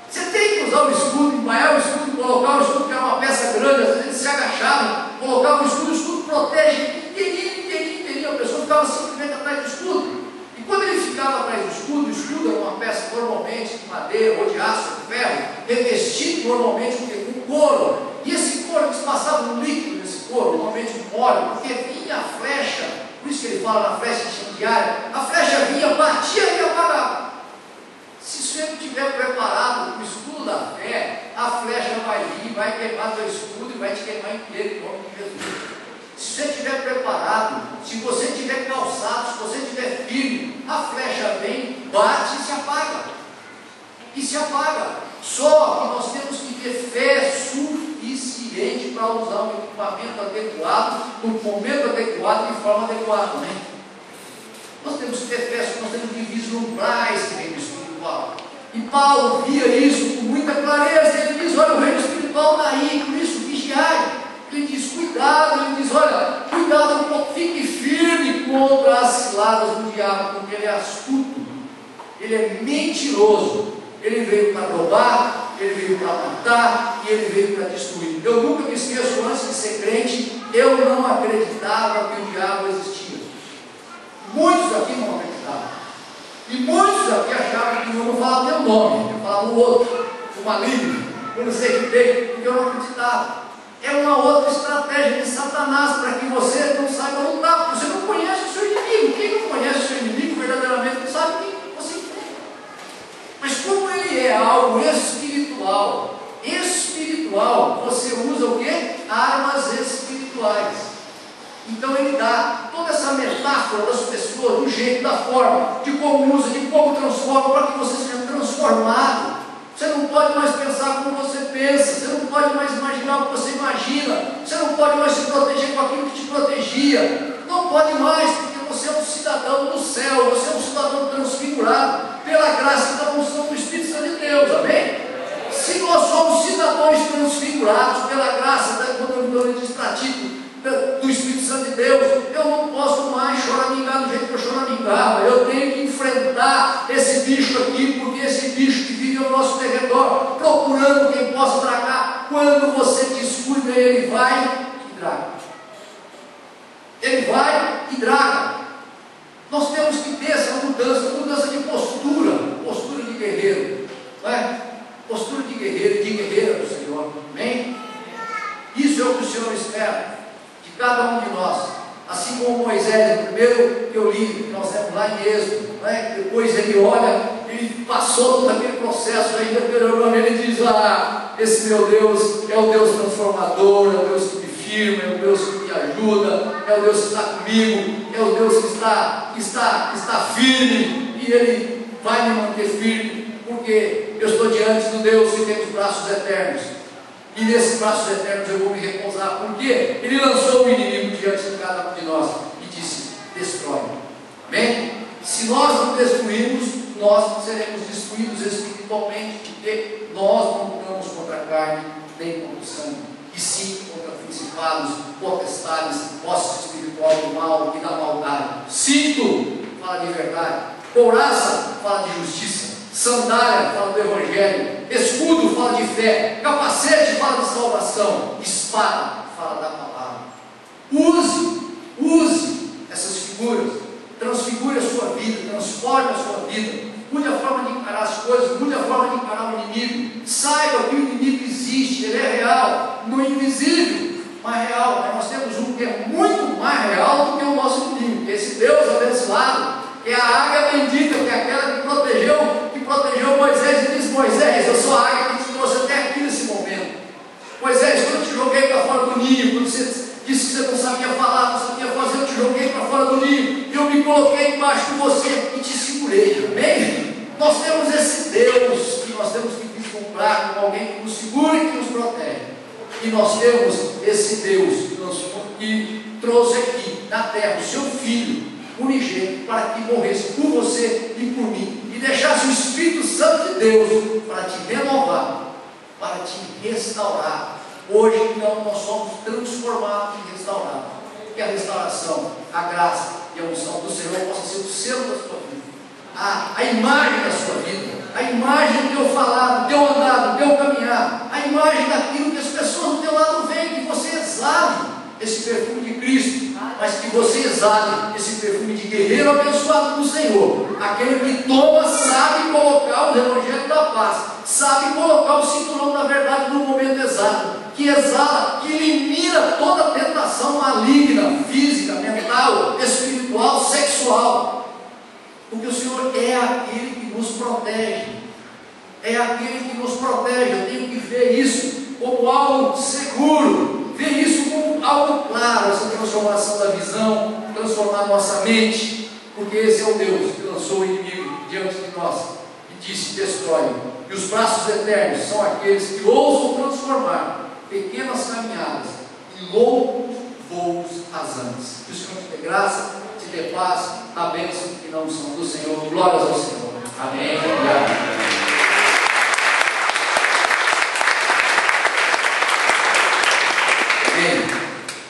Você tem que usar o escudo, embainhar o escudo, colocar o escudo, que é uma peça grande, às vezes se agachavam, colocar o escudo protege inteirinho, a pessoa ficava simplesmente atrás do escudo. E quando ele ficava atrás do escudo, o escudo era uma peça normalmente de madeira ou de aço, de ferro, revestido normalmente com couro. E esse couro, eles passavam um líquido nesse couro, normalmente um óleo, porque vinha a flecha, por isso que ele fala na flecha incendiária, a flecha vinha, batia e apagava. Se você não estiver preparado com o escudo da fé, a flecha vai vir, vai queimar teu escudo e vai te queimar inteiro em nome de Jesus. Se você estiver preparado, se você estiver calçado, se você estiver firme, a flecha vem, bate e se apaga. E se apaga. Só que nós temos que ter fé suficiente para usar um equipamento adequado, no momento adequado e de forma adequada, né? Nós temos que ter fé, nós temos que vislumbrar esse reino espiritual. E Paulo via isso com muita clareza. Ele diz, olha, o reino espiritual está aí, por isso vigiai. Ele diz, cuidado, ele diz, olha, cuidado, fique firme contra as ciladas do diabo, porque ele é astuto, ele é mentiroso, ele veio para roubar, ele veio para matar e ele veio para destruir. Eu nunca me esqueço, antes de ser crente, eu não acreditava que o diabo existia. Muitos aqui não acreditavam. E muitos aqui achavam que eu não falava meu nome, eu falava o outro, o maligno, eu não sei o que veio, porque eu não acreditava. É uma outra estratégia de Satanás para que você não saiba lutar, porque você não conhece o seu inimigo. Quem não conhece o seu inimigo verdadeiramente não sabe quem você enfrenta. Mas como ele é algo espiritual, você usa o quê? Armas espirituais. Então ele dá toda essa metáfora das pessoas, do jeito, da forma, de como usa, de como transforma, para que você seja transformado. Você não pode mais pensar como você pensa, você não pode mais imaginar o que você imagina, você não pode mais se proteger com aquilo que te protegia, não pode mais, porque você é um cidadão do céu, você é um cidadão transfigurado, pela graça e da unção do Espírito Santo de Deus, amém? Se nós somos cidadãos transfigurados pela graça, quando eu diz pratico, do Espírito Santo de Deus, eu não posso mais choramingar do jeito que eu choramingava. Eu tenho que enfrentar esse bicho aqui, porque esse bicho que vive ao nosso derredor, procurando quem possa tragar, quando você descuida, ele vai e draga. Ele vai e draga. Nós temos que ter essa mudança de postura de guerreiro, não é? Postura de guerreiro e de guerreira do Senhor, amém? Isso é o que o Senhor espera de cada um de nós. Assim Assim como Moisés, o primeiro que eu li, nós temos lá em Êxodo, né? Depois ele olha, ele passou todo aquele processo, ainda ele diz: esse meu Deus é o Deus transformador, é o Deus que me firma, é o Deus que me ajuda, é o Deus que está comigo, é o Deus que está firme, e Ele vai me manter firme, porque eu estou diante do Deus que tem os braços eternos, e nesses braços eternos eu vou me repousar, porque Ele lançou o inimigo diante de cada um de nós, e disse: destrói. Amém? Se nós não destruirmos, nós seremos destruídos espiritualmente, porque nós não lutamos contra a carne, nem contra o sangue, e sim contra principados, potestades, posses espiritual do mal e da maldade. Cinto fala de verdade, couraça fala de justiça, sandália fala do evangelho, escudo fala de fé, capacete fala de salvação, espada fala da palavra. Use essas figuras, transfigure a sua vida, transforme a sua vida, mude a forma de encarar as coisas, mude a forma de encarar o inimigo. Saiba que o inimigo existe, ele é real, não é invisível, mas real. Mas nós temos um que é muito mais real do que o nosso inimigo, que é esse Deus abençoado, que é a águia bendita, que é aquela que protegeu Moisés e disse: Moisés, eu sou a águia que te trouxe até aqui nesse momento. Moisés, quando eu te joguei para fora do ninho, quando você disse que você não sabia falar, não sabia fazer, eu te joguei para fora do ninho, e eu me coloquei embaixo de você e te segurei. Amém? Nós temos esse Deus que nós temos que vislumbrar como alguém que nos segura e que nos protege. E nós temos esse Deus que trouxe aqui na terra o seu Filho unigênito para que morresse por você e por mim, e deixasse o Espírito Santo de Deus para te renovar, para te restaurar. Hoje, então, nós somos transformados e restaurados. Que a restauração, a graça e a unção do Senhor possa ser o selo da sua vida, a imagem da sua vida, a imagem do teu falar, do teu andar, do teu caminhar, a imagem daquilo que as pessoas do teu lado veem, que você exale esse perfume de Cristo, mas que você exale esse perfume de guerreiro abençoado do Senhor, aquele que toma, sabe colocar o evangelho da paz, sabe colocar o cinturão da verdade no momento exato, que exala, que elimina toda tentação maligna, física, mental, espiritual, sexual, porque o Senhor é aquele que nos protege, é aquele que nos protege. Eu tenho que ver isso como algo seguro, ver isso como algo claro, essa transformação da visão, transformar a nossa mente, porque esse é o Deus que lançou o inimigo diante de nós e disse: destrói. E os braços eternos são aqueles que ousam transformar pequenas caminhadas em loucos voos rasantes. Que o Senhor te dê graça, te dê paz, a bênção e na unção do Senhor. Glórias ao Senhor. Amém.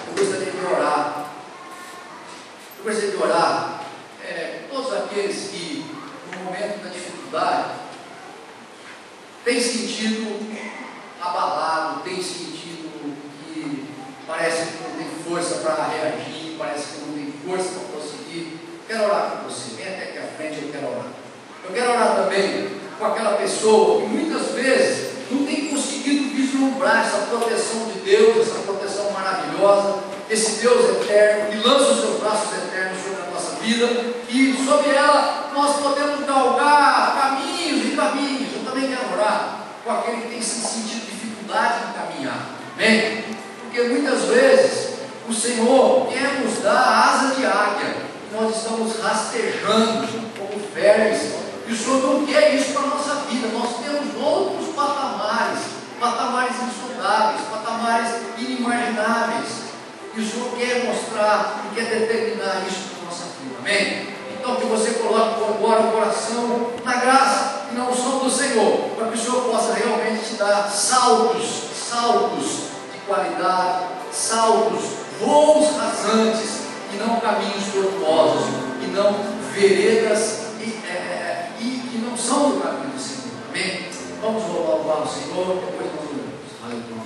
Eu gostaria de orar. Eu gostaria de orar todos aqueles que, no momento da dificuldade, têm sentido abalado, têm sentido que parece que não tem força para reagir, parece que não tem força para prosseguir. Quero orar com você. Vem até aqui à frente, eu quero orar. Eu quero orar também com aquela pessoa que muitas vezes não tem conseguido vislumbrar essa proteção de Deus, essa proteção maravilhosa, esse Deus eterno, que lança os seus braços eternos sobre a nossa vida, e sobre ela nós podemos galgar caminhos e caminhos. Eu também quero orar com aquele que tem sentido dificuldade em caminhar, amém? Porque muitas vezes o Senhor quer nos dar a asa de águia, e nós estamos rastejando como vermes, e o Senhor não quer isso para a nossa vida. Nós temos outros patamares insondáveis, patamares inimagináveis, e o Senhor quer mostrar e quer determinar isso para a nossa vida, amém? Então que você coloque agora o coração na graça e na unção do Senhor, para que o Senhor possa realmente te dar saltos de qualidade, voos rasantes, e não caminhos tortuosos, e não veredas que não são do caminho do Senhor, amém? Vamos louvar o Senhor, depois nós oramos. Aleluia.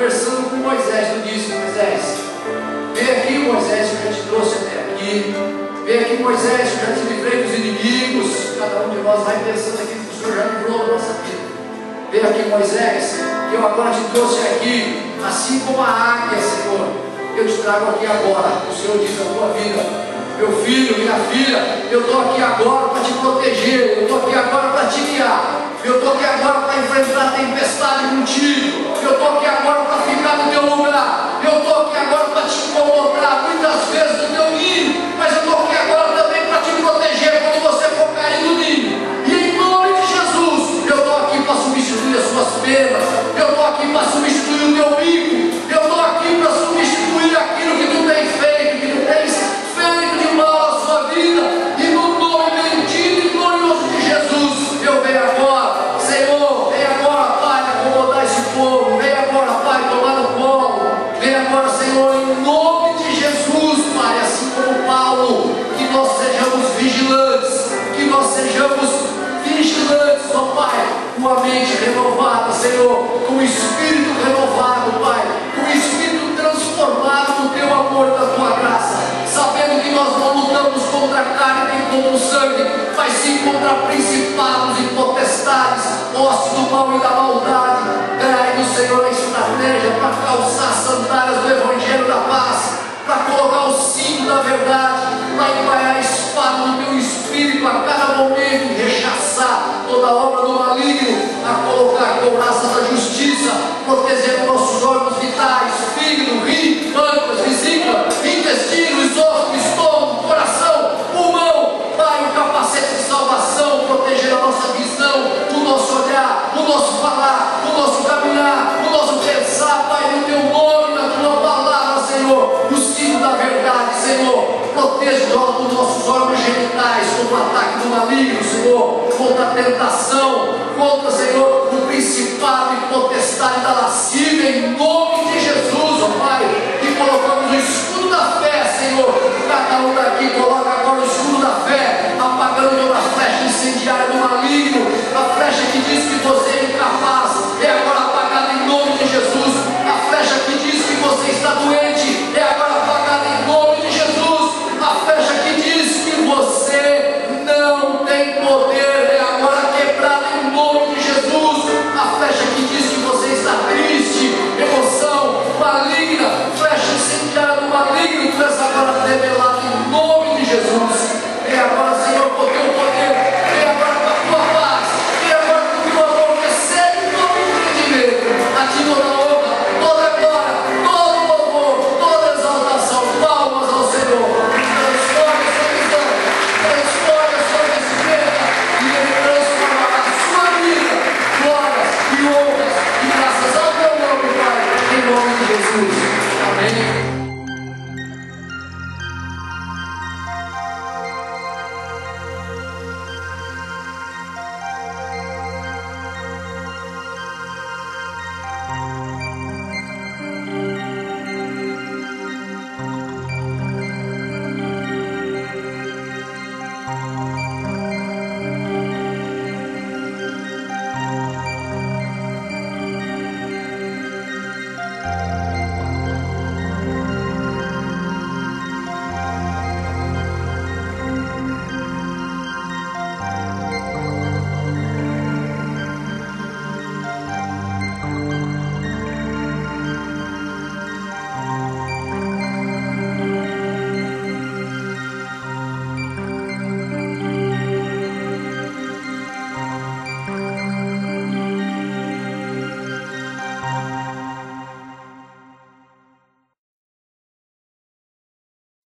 conversando com Moisés, tu disse: Moisés, vem aqui, Moisés, eu já te trouxe até aqui. Vem aqui, Moisés, eu já te livrei dos inimigos. Cada um de nós vai pensando aquilo que o Senhor já livrou da nossa vida. Vem aqui, Moisés, que eu agora te trouxe aqui, assim como a águia, Senhor, eu te trago aqui agora. O Senhor diz na tua vida: meu filho, minha filha, eu estou aqui agora para te proteger, eu estou aqui agora para te guiar, eu estou aqui agora para enfrentar a tempestade contigo, eu estou aqui agora para ficar no teu lugar, eu estou aqui agora para te incomodar muitas vezes do teu ninho, mas eu estou aqui agora também para te proteger quando você for cair no ninho. E em nome de Jesus, eu estou aqui para substituir as suas penas, eu estou aqui para substituir o teu bico, eu estou aqui para substituir aquilo que tu tens feito, que tu tens feito de mal à sua vida, e no nome bendito e glorioso de Jesus, eu venho agora, Senhor, vem agora, Pai, acomodar esse povo, vem agora, Pai, tomar no colo, vem agora, Senhor, em nome de Jesus, Pai, assim como Paulo, que nós sejamos vigilantes, que nós sejamos vigilantes, ó Pai, com a mente renovada, Senhor, com o espírito renovado, Pai, com o espírito transformado no teu amor e da tua graça, sabendo que nós não lutamos contra a carne nem contra o sangue, mas sim contra principados e potestades, hostes do mal e da maldade. Dai do Senhor a estratégia para calçar as sandálias do Evangelho da paz, para colocar o cinto da verdade, para empaiar a espada do teu espírito a cada momento e rechaçar toda obra do maligno, a colocar a couraça da justiça, proteger nossos órgãos vitais, fígado, rim, pâncreas, vesícula, intestino, esôfago, estômago, coração, pulmão, Pai, o capacete de salvação, proteger a nossa visão, o nosso olhar, o nosso falar, o nosso caminhar, o nosso pensar, Pai, no teu nome, na tua palavra, Senhor, o cinto da verdade, Senhor, proteja os nossos órgãos genitais contra o ataque do maligno, Senhor, contra a tentação, contra, Senhor, o principado e potestade da lascívia, em nome de Jesus, ó Pai, e colocamos o escudo da fé, Senhor, cada um daqui coloca agora o escudo da fé, apagando toda a flecha incendiária do